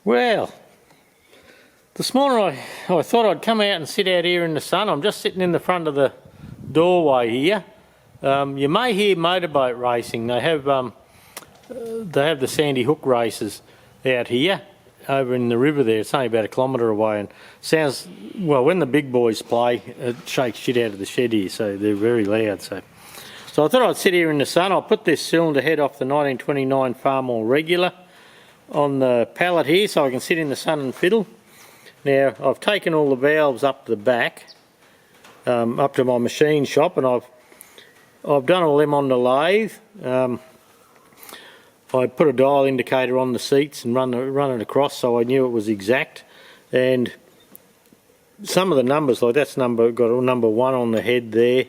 Well, this morning I thought I'd come out and sit out here in the sun. I'm just sitting in the front of the doorway here. You may hear motorboat racing. They have the Sandy Hook races out here over in the river there. It's only about 1 kilometre away, and sounds, well, when the big boys play, it shakes shit out of the shed here, so they're very loud. So I thought I'd sit here in the sun. I'll put this cylinder head off the 1929 Farmall Regular on the pallet here so I can sit in the sun and fiddle. Now I've taken all the valves up to the back, up to my machine shop, and I've done all them on the lathe. I put a dial indicator on the seats and run it across so I knew it was exact. And some of the numbers, like that's got a number 1 on the head there.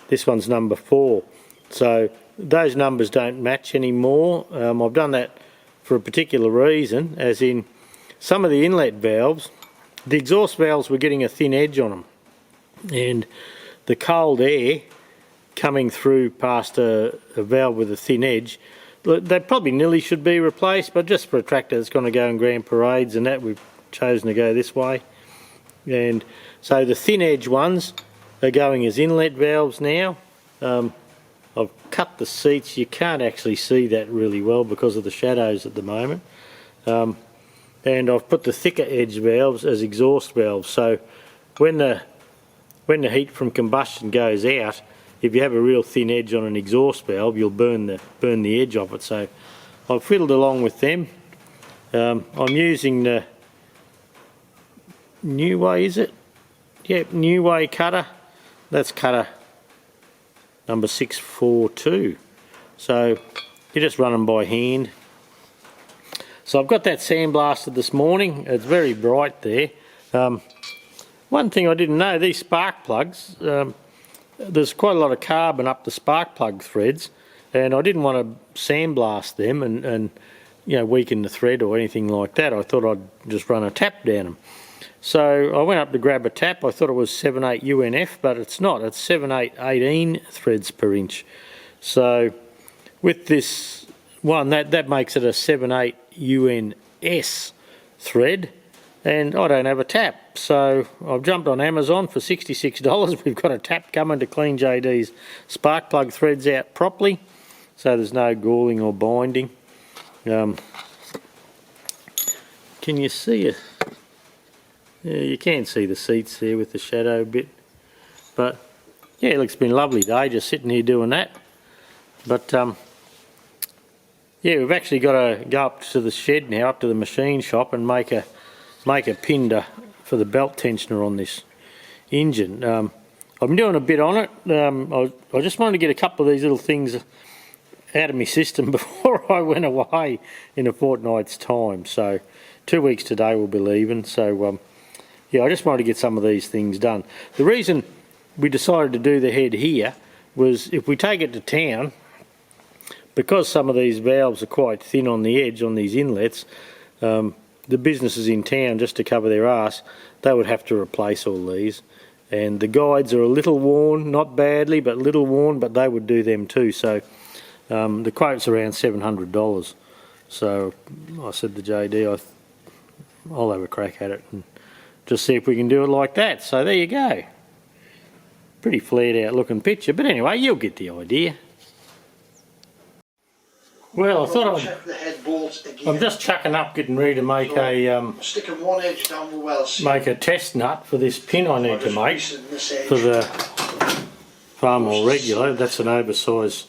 This one's number 4. So those numbers don't match anymore. I've done that for a particular reason, as in some of the inlet valves, the exhaust valves were getting a thin edge on them, and the cold air coming through past a valve with a thin edge, they probably nearly should be replaced, but just for a tractor that's going to go in grand parades and that, we've chosen to go this way. And so the thin edge ones are going as inlet valves now. I've cut the seats. You can't actually see that really well because of the shadows at the moment. And I've put the thicker edge valves as exhaust valves, so when the heat from combustion goes out, if you have a real thin edge on an exhaust valve, you'll burn the edge off it. So I've fiddled along with them. I'm using the New Way, is it? Yep, New Way cutter. That's cutter number 642. So you just run them by hand. So I've got that sandblasted this morning. It's very bright there. One thing I didn't know, these spark plugs, there's quite a lot of carbon up the spark plug threads, and I didn't want to sandblast them and you know, weaken the thread or anything like that. I thought I'd just run a tap down them. So I went up to grab a tap. I thought it was 7/8 UNF, but it's not. It's 7/8 18 threads per inch. So with this one, that makes it a 7/8 UNS thread, and I don't have a tap. So I've jumped on Amazon for $66. We've got a tap coming to clean JD's spark plug threads out properly, so there's no galling or binding. Can you see it? Yeah, you can see the seats there with the shadow bit. But yeah, look, it's been a lovely day just sitting here doing that. But yeah, we've actually got to go up to the shed now, up to the machine shop, and make a pin for the belt tensioner on this engine. I've been doing a bit on it. I just wanted to get a couple of these little things out of my system before I went away in a fortnight's time. So 2 weeks today we'll be leaving. So yeah, I just wanted to get some of these things done. The reason we decided to do the head here was if we take it to town, because some of these valves are quite thin on the edge on these inlets, the businesses in town, just to cover their arse, they would have to replace all these. And the guides are a little worn, not badly, but a little worn, but they would do them too. So the quote's around $700. So I said to JD, I'll have a crack at it and just see if we can do it like that. So there you go. Pretty flared out looking picture, but anyway, you'll get the idea. Well, I thought check the head bolts again. I'm just chucking up, getting ready to make sticking one edge down the well seal. Make a test nut for this pin I need to make for the Farmall Regular. That's an oversized.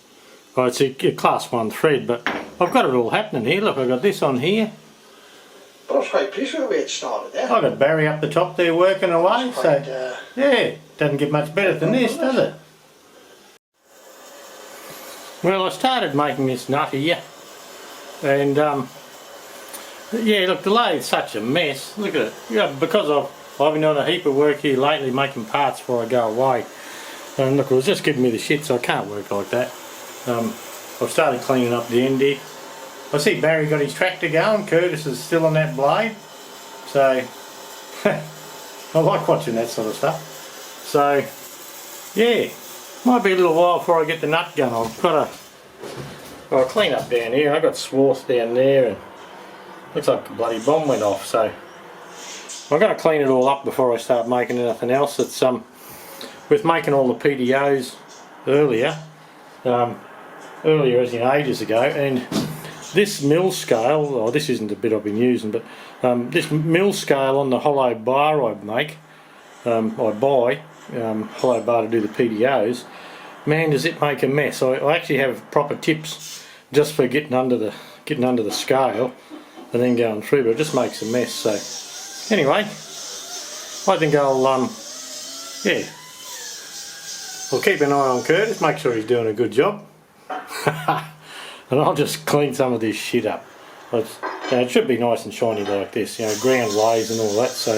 Oh, it's a class 1 thread, but I've got it all happening here. Look, I've got this on here. But I was quite pleased with the way it started there. I've got Barry up the top there working away, so yeah, doesn't get much better than this, does it? Well, I started making this nut here, and yeah, look, the lathe's such a mess. Look at it. Yeah, because I've been doing a heap of work here lately making parts before I go away, and look, it was just giving me the shit, so I can't work like that. I've started cleaning up the end here. I see Barry got his tractor going. Curtis is still on that blade, so I like watching that sort of stuff. So yeah, might be a little while before I get the nut gun. I'll clean up down here. I've got swarth down there, and looks like a bloody bomb went off. So I'm going to clean it all up before I start making anything else. It's with making all the PDOs earlier as in ages ago, and this mill scale, oh, this isn't the bit I've been using, but this mill scale on the hollow bar I buy hollow bar to do the PDOs. Man, does it make a mess. I actually have proper tips just for getting under the scale and then going through, but it just makes a mess. So anyway, I think I'll keep an eye on Curtis, make sure he's doing a good job. And I'll just clean some of this shit up. It should be nice and shiny like this, you know, ground glaze and all that. So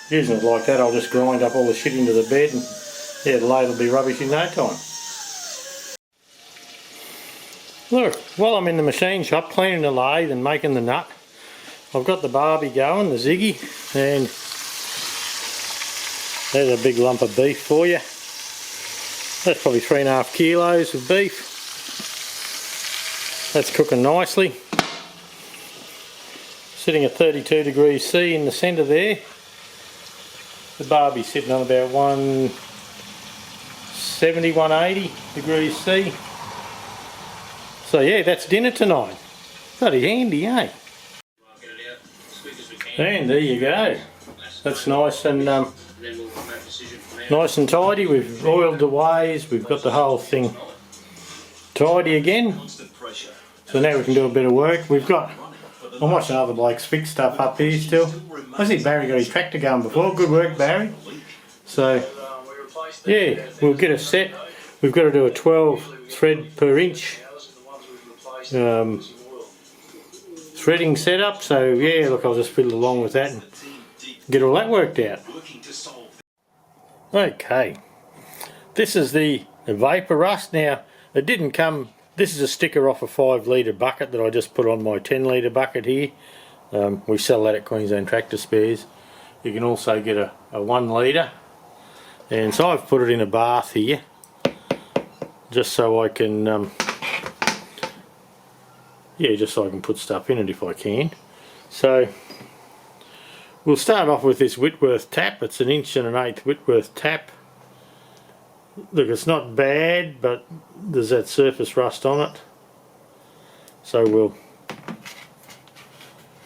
using it like that, I'll just grind up all the shit into the bed, and yeah, the lathe will be rubbish in no time. Look, while I'm in the machine shop cleaning the lathe and making the nut, I've got the barbie going, the Ziggy, and there's a big lump of beef for you. That's probably 3.5 kilos of beef. That's cooking nicely. Sitting at 32 degrees C in the centre there. The barbie's sitting on about 170, 180 degrees C. So yeah, that's dinner tonight. Bloody handy, eh? And there you go. That's nice and nice and tidy. We've oiled the ways. We've got the whole thing tidy again. So now we can do a bit of work. I'm watching other blokes fix stuff up here still. I see Barry got his tractor going before. Good work, Barry. So yeah, we'll get a set. We've got to do a 12 thread per inch threading setup. So yeah, look, I'll just fiddle along with that and get all that worked out. Okay, this is the vapor rust. Now it didn't come. This is a sticker off a 5 litre bucket that I just put on my 10 litre bucket here. We sell that at Queensland Tractor Spares. You can also get a 1 litre, and so I've put it in a bath here just so I can just so I can put stuff in it if I can. So we'll start off with this Whitworth tap. It's an 1.1/8" Whitworth tap. Look, it's not bad, but there's that surface rust on it. So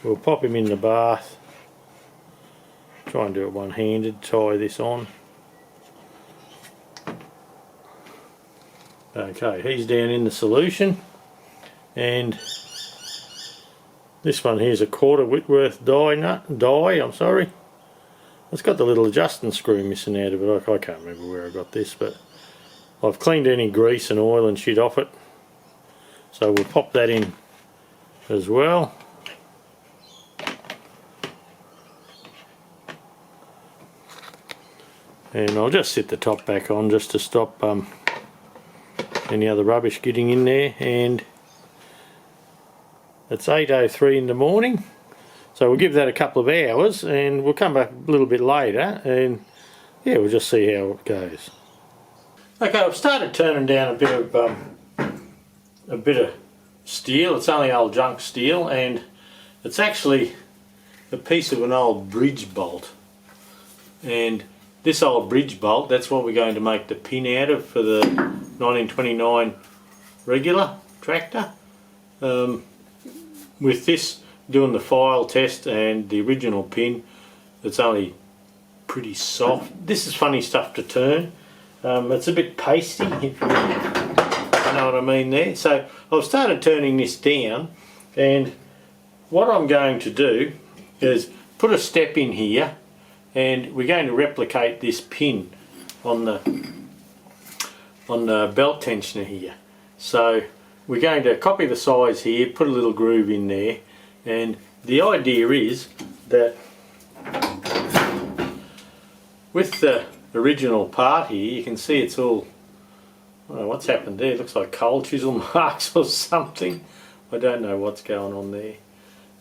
we'll pop him in the bath. Try and do it one-handed, tie this on. Okay, he's down in the solution, and this one here's a 1/4 Whitworth die, It's got the little adjusting screw missing out of it. I can't remember where I got this, but I've cleaned any grease and oil and shit off it. So we'll pop that in as well. And I'll just sit the top back on just to stop any other rubbish getting in there. And it's 8:03 in the morning. So we'll give that a couple of hours, and we'll come back a little bit later, and yeah, we'll just see how it goes. Okay, I've started turning down a bit of steel. It's only old junk steel, and it's actually a piece of an old bridge bolt. And this old bridge bolt, that's what we're going to make the pin out of for the 1929 regular tractor. With this, doing the file test and the original pin, it's only pretty soft. This is funny stuff to turn. It's a bit pasty, if you know what I mean there. So I've started turning this down, and what I'm going to do is put a step in here, and we're going to replicate this pin on the belt tensioner here. So we're going to copy the size here, put a little groove in there, and the idea is that with the original part here, you can see it's all, I don't know what's happened there, it looks like cold chisel marks or something. I don't know what's going on there.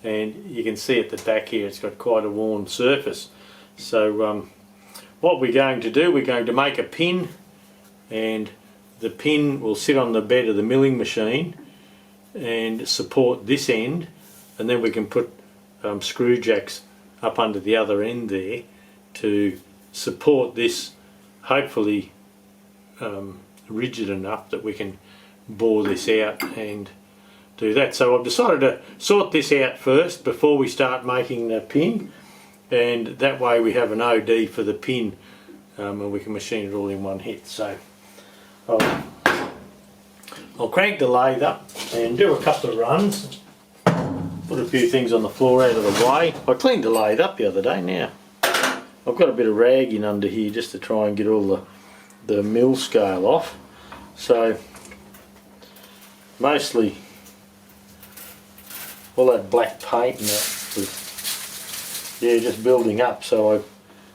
And you can see at the back here it's got quite a worn surface. So what we're going to do, we're going to make a pin, and the pin will sit on the bed of the milling machine and support this end and then we can put screw jacks up under the other end there to support this, hopefully rigid enough that we can bore this out and do that. So I've decided to sort this out first before we start making the pin, and that way we have an OD for the pin, and we can machine it all in one hit. So I'll crank the lathe up and do a couple of runs, put a few things on the floor out of the way. I cleaned the lathe up the other day. Now I've got a bit of rag in under here just to try and get all the mill scale off. So mostly all that black paint and that was, yeah, just building up. So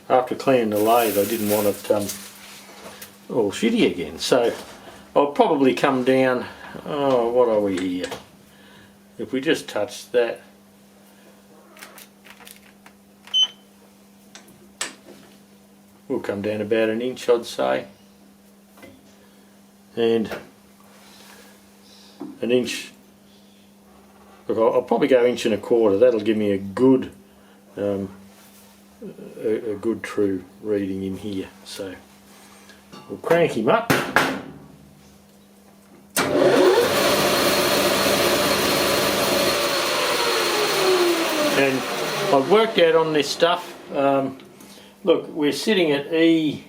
after cleaning the lathe, I didn't want it all shitty again. So I'll probably come down, oh, what are we here? If we just touch that, we'll come down about an inch, I'd say, and an inch. Look, I'll probably go 1.25 inches. That'll give me a good true reading in here. So we'll crank him up. And I've worked out on this stuff. Look, we're sitting at E4,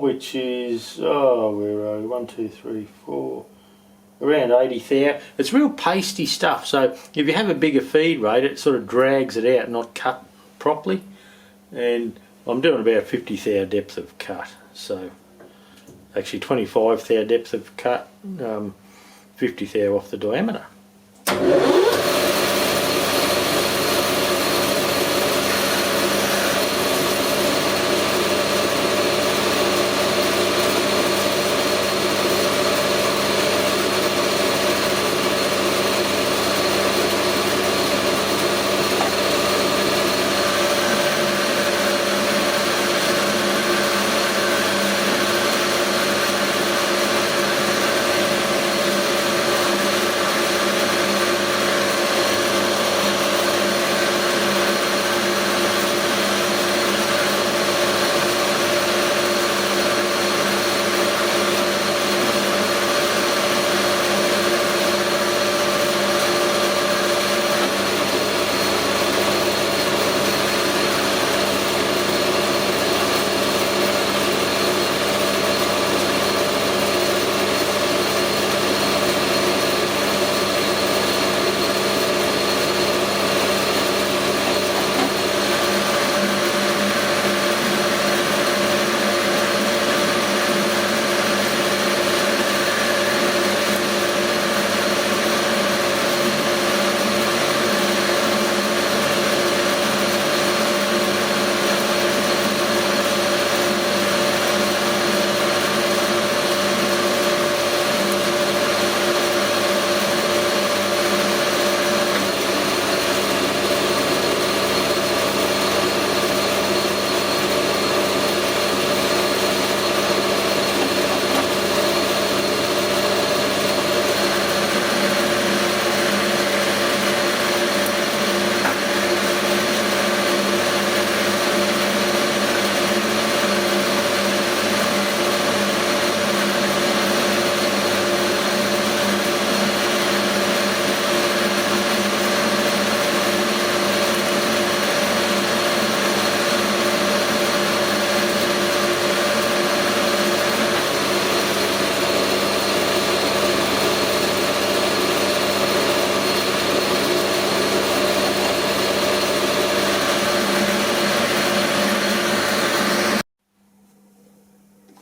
which is, oh, where are we? 1, 2, 3, 4. Around 80 thou. It's real pasty stuff, so if you have a bigger feed rate, it sort of drags it out, not cut properly. And I'm doing about 50 thou depth of cut, so actually 25 thou depth of cut, 50 thou off the diameter.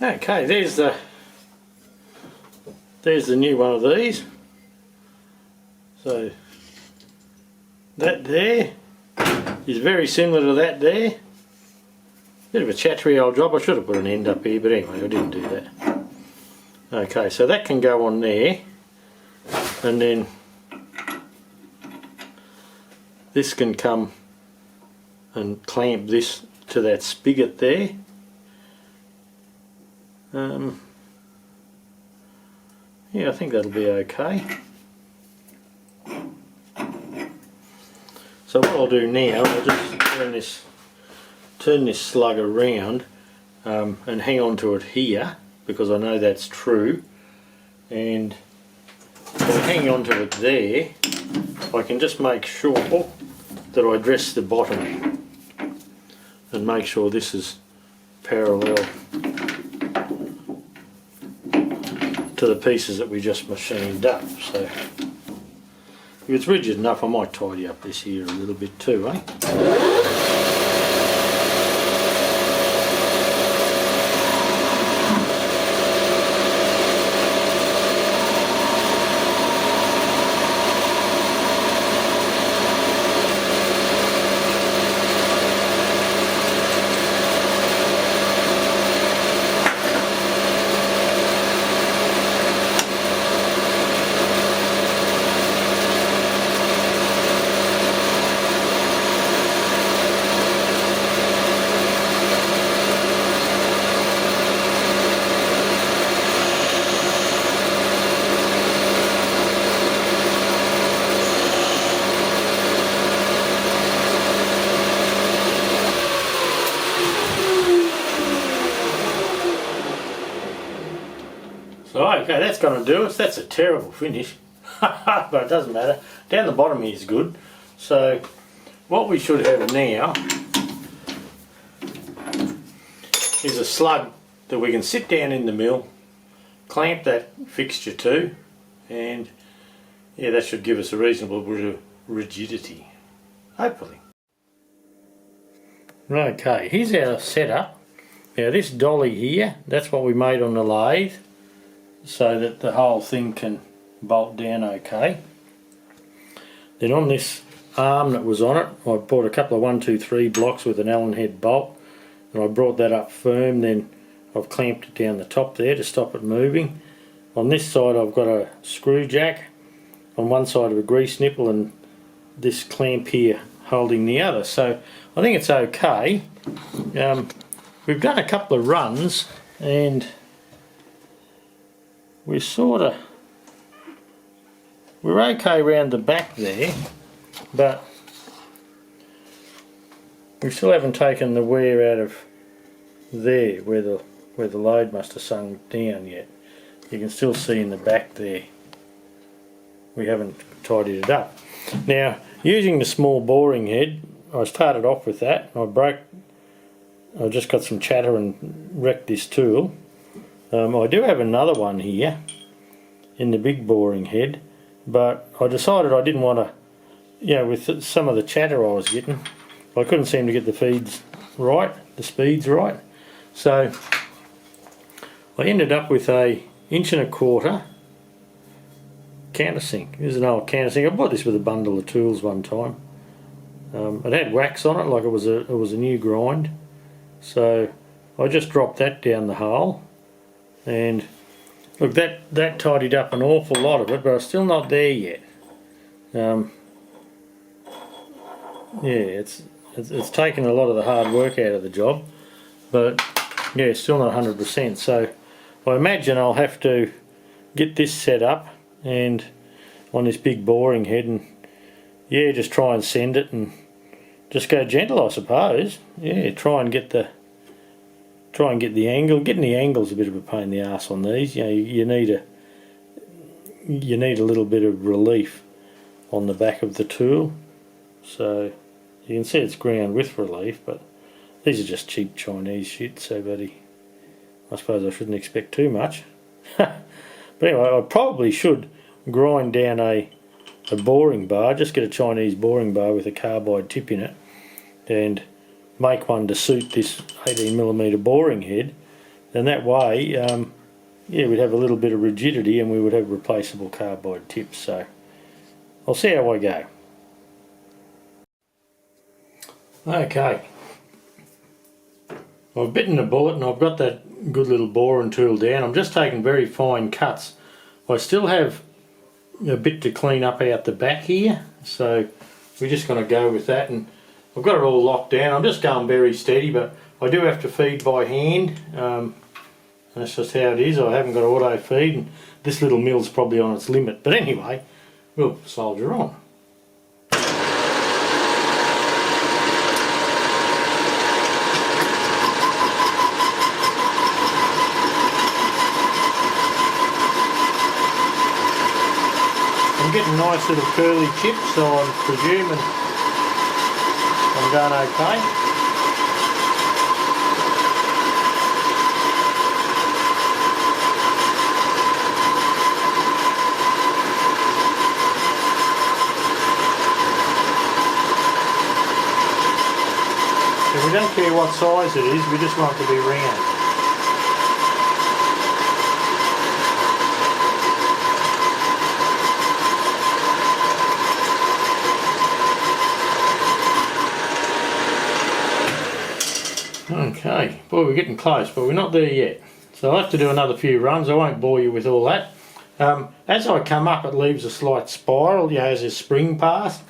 Okay, there's the new one of these. So that there is very similar to that there. Bit of a chattery old job. I should have put an end up here, but anyway, I didn't do that. Okay, so that can go on there, and then this can come and clamp this to that spigot there. Yeah, I think that'll be okay. So what I'll do now, I'll just turn this slug around and hang on to it here, because I know that's true, and by hanging on to it there I can just make sure that I dress the bottom and make sure this is parallel to the pieces that we just machined up. So if it's rigid enough, I might tidy up this here a little bit too, eh? So okay, that's going to do us. That's a terrible finish, but it doesn't matter. Down the bottom here is good. So what we should have now is a slug that we can sit down in the mill, clamp that fixture to, and yeah, that should give us a reasonable bit of rigidity, hopefully. Okay, here's our setup. Now this dolly here, that's what we made on the lathe, so that the whole thing can bolt down okay. Then on this arm that was on it, I bought a couple of 1, 2, 3 blocks with an Allen head bolt, and I brought that up firm. Then I've clamped it down the top there to stop it moving. On this side I've got a screw jack on one side of a grease nipple and this clamp here holding the other, so I think it's okay. We've done a couple of runs and we're okay around the back there, but we still haven't taken the wear out of there where the load must have sunk down yet. You can still see in the back there we haven't tidied it up. Now using the small boring head, I started off with that. I just got some chatter and wrecked this tool. I do have another one here in the big boring head, but I decided I didn't want to, you know, with some of the chatter I was getting, I couldn't seem to get the feeds right, the speeds right. So I ended up with a 1.25 inch countersink. This is an old countersink. I bought this with a bundle of tools one time. It had wax on it, like it was a new grind. So I just dropped that down the hole. And look, that tidied up an awful lot of it, but I'm still not there yet. Yeah, it's taken a lot of the hard work out of the job, but yeah, still not 100%. So I imagine I'll have to get this set up and on this big boring head, and yeah, just try and send it and just go gentle, I suppose. Yeah, try and get the angle. Getting the angle's a bit of a pain in the arse on these. You know, you need a little bit of relief on the back of the tool. So you can see it's ground with relief, but these are just cheap Chinese shit, so buddy, I suppose I shouldn't expect too much. But anyway, I probably should grind down a boring bar, just get a Chinese boring bar with a carbide tip in it, and make one to suit this 18mm boring head, and that way yeah, we'd have a little bit of rigidity and we would have replaceable carbide tips. So I'll see how I go. Okay, I've bitten the bullet and I've got that good little boring tool down. I'm just taking very fine cuts. I still have a bit to clean up out the back here, so we're just going to go with that, and I've got it all locked down. I'm just going very steady, but I do have to feed by hand. That's just how it is. I haven't got auto feed, and this little mill's probably on its limit. But anyway, we'll soldier on. getting nice little curly chips, so I'm presuming I'm going okay. We don't care what size it is, we just want it to be round. Okay, boy, we're getting close, but we're not there yet. So I'll have to do another few runs. I won't bore you with all that. As I come up, it leaves a slight spiral, as a spring pass.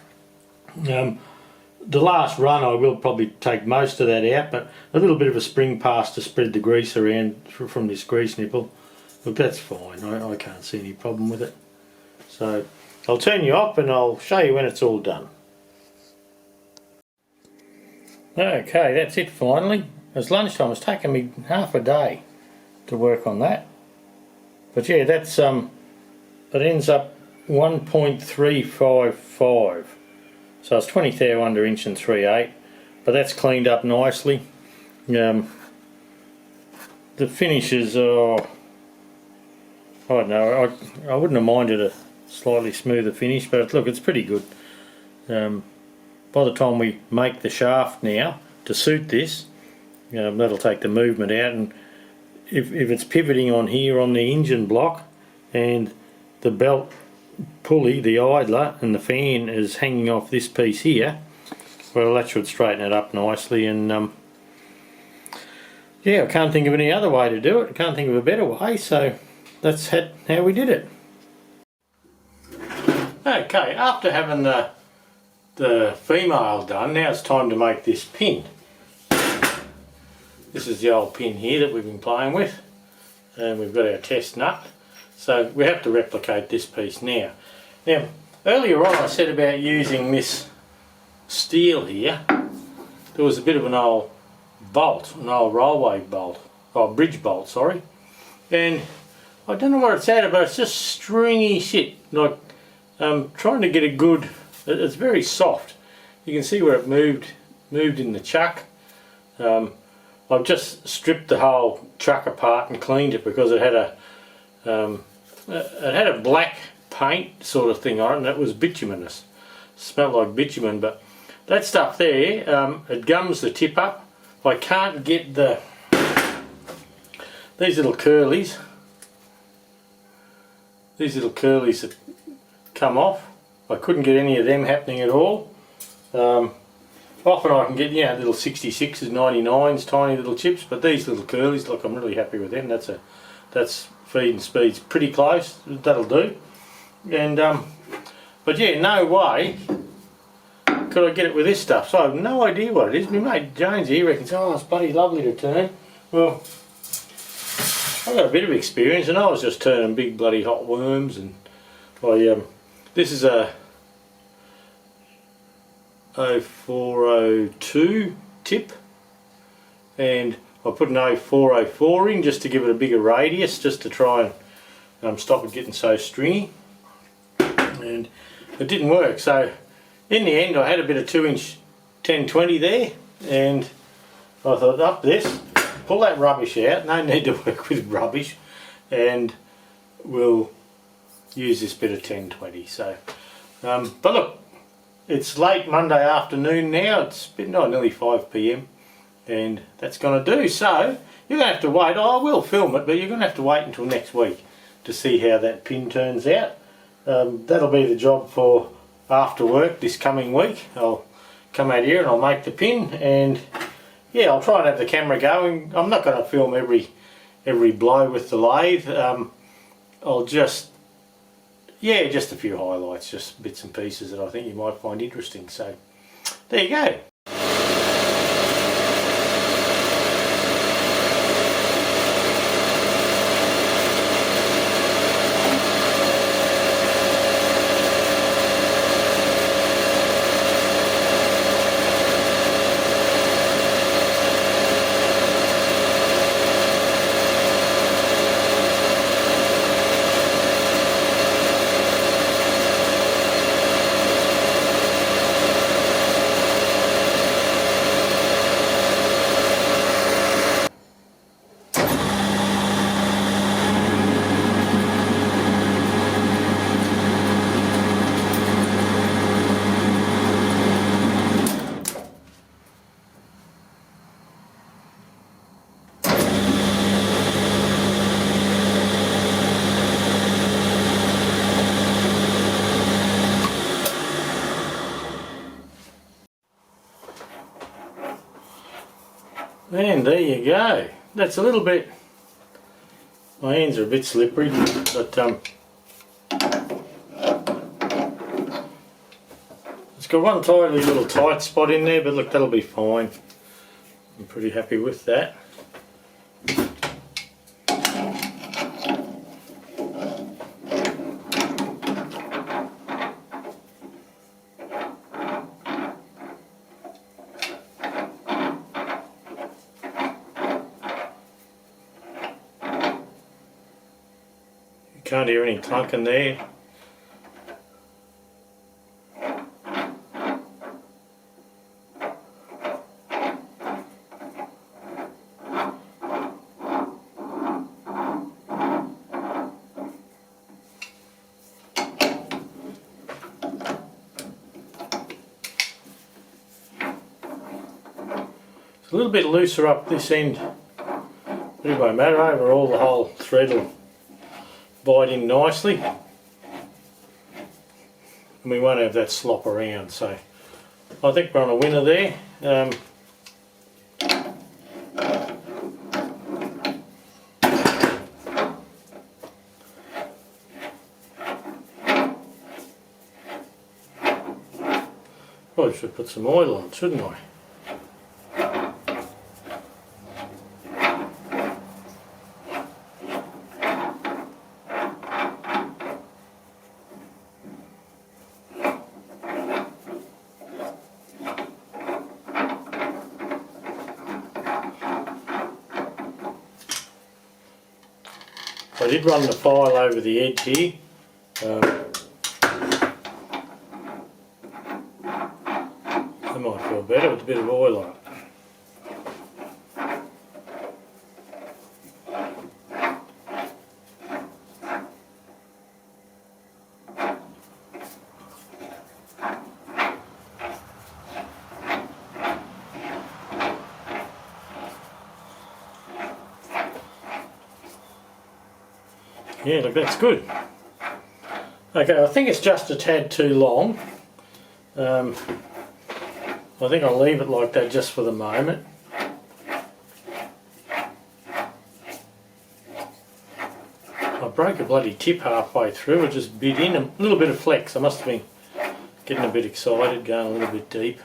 The last run I will probably take most of that out, but a little bit of a spring pass to spread the grease around from this grease nipple. Look, that's fine, I can't see any problem with it. So I'll turn you off and I'll show you when it's all done. Okay, that's it finally. It's lunchtime, it's taken me half a day to work on that. But yeah, that's it ends up 1.355. So it's 20 thou under inch and 3/8, but that's cleaned up nicely. The finishes are, I don't know, I wouldn't have minded a slightly smoother finish, but look, it's pretty good. By the time we make the shaft now to suit this, that'll take the movement out, and if it's pivoting on here on the engine block and the belt pulley, the idler and the fan is hanging off this piece here, well, that should straighten it up nicely. And yeah, I can't think of any other way to do it. I can't think of a better way, so that's how we did it. Okay, after having the female done, now it's time to make this pin. This is the old pin here that we've been playing with, and we've got our test nut. So we have to replicate this piece now. Now, earlier on I said about using this steel here. There was a bit of an old bolt, an old railway bolt, or bridge bolt, sorry. And I don't know what it's out of, but it's just stringy shit. Like, trying to get a good, it's very soft. You can see where it moved in the chuck. I've just stripped the whole chuck apart and cleaned it because it had a black paint sort of thing on it, and it was bituminous. It smelled like bitumen, but that stuff there, it gums the tip up. I can't get these little curlies that come off. I couldn't get any of them happening at all. Often I can get, little 66s, 99s, tiny little chips, but these little curlies, look, I'm really happy with them. That's feeding speed's pretty close. That'll do. And but yeah, no way could I get it with this stuff. So I have no idea what it is. My mate James here reckons, oh, it's bloody lovely to turn. Well, I've got a bit of experience, and I was just turning big bloody hot worms, and this is a 0402 tip, and I put an 0404 in just to give it a bigger radius, just to try and stop it getting so stringy, and it didn't work. So in the end I had a bit of 2-inch 1020 there, and I thought, up this, pull that rubbish out, no need to work with rubbish, and we'll use this bit of 1020. So but look, it's late Monday afternoon now, it's nearly 5 PM, and that's going to do. So you're going to have to wait. I will film it, but you're going to have to wait until next week to see how that pin turns out. That'll be the job for after work this coming week. I'll come out here and I'll make the pin, and yeah, I'll try and have the camera going. I'm not going to film every blow with the lathe. I'll just a few highlights, just bits and pieces that I think you might find interesting. So there you go. And there you go. That's a little bit, my hands are a bit slippery, but it's got one tiny little tight spot in there, but look, that'll be fine. I'm pretty happy with that. Can't hear any clunking there. It's a little bit looser up this end, but it won't matter. Overall, the whole thread will bite in nicely, and we won't have that slop around. So I think we're on a winner there. Probably should put some oil on, shouldn't I? I did run the file over the edge here. That might feel better with a bit of oil on it. Yeah, look, that's good. Okay, I think it's just a tad too long. I think I'll leave it like that just for the moment. I broke a bloody tip halfway through. I just bit in a little bit of flex. I must have been getting a bit excited, going a little bit deep.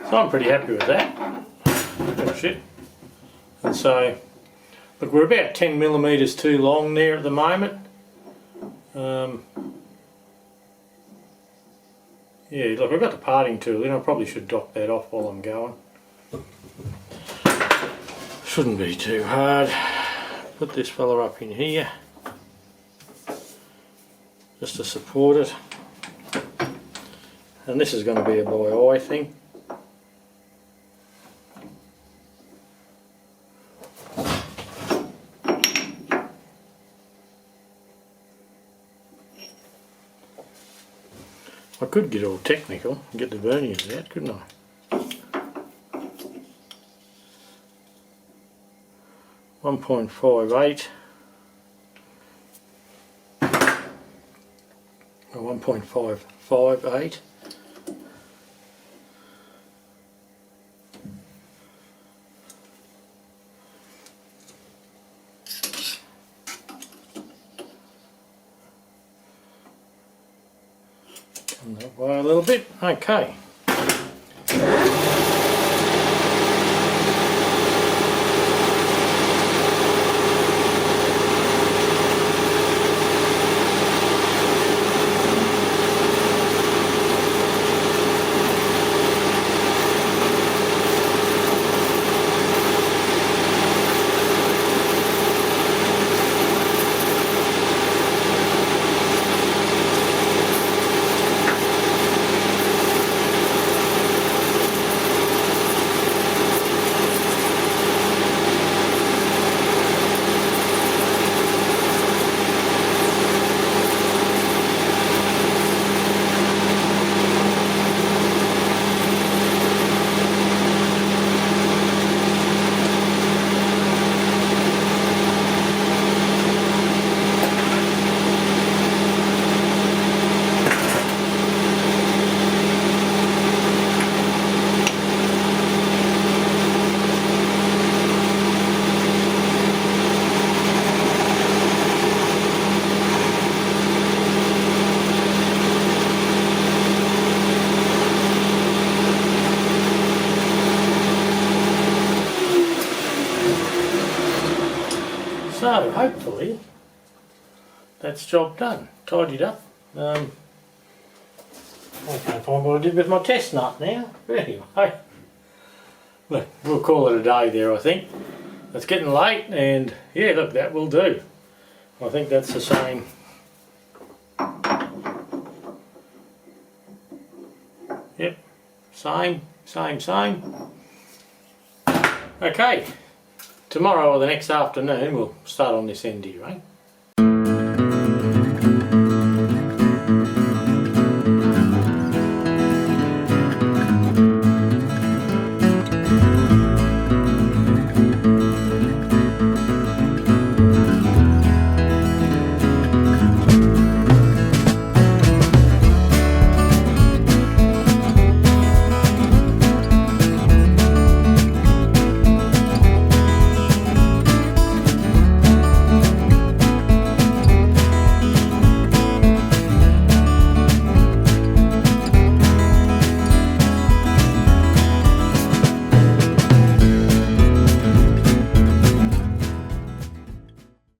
So I'm pretty happy with that. Oh shit. And so, look, we're about 10 millimetres too long there at the moment. Yeah, look, I've got the parting tool in. I probably should dock that off while I'm going. Shouldn't be too hard. Put this fella up in here, just to support it. And this is going to be a by eye thing. I could get all technical and get the verniers out, couldn't I? 1.58 or 1.558. Come that way a little bit. Okay. So hopefully that's job done, tidied up. I can't find what I did with my test nut now. Anyway, look, we'll call it a day there, I think. It's getting late, and yeah, look, that will do. I think that's the same. Yep, same. Okay, tomorrow or the next afternoon we'll start on this end here, right?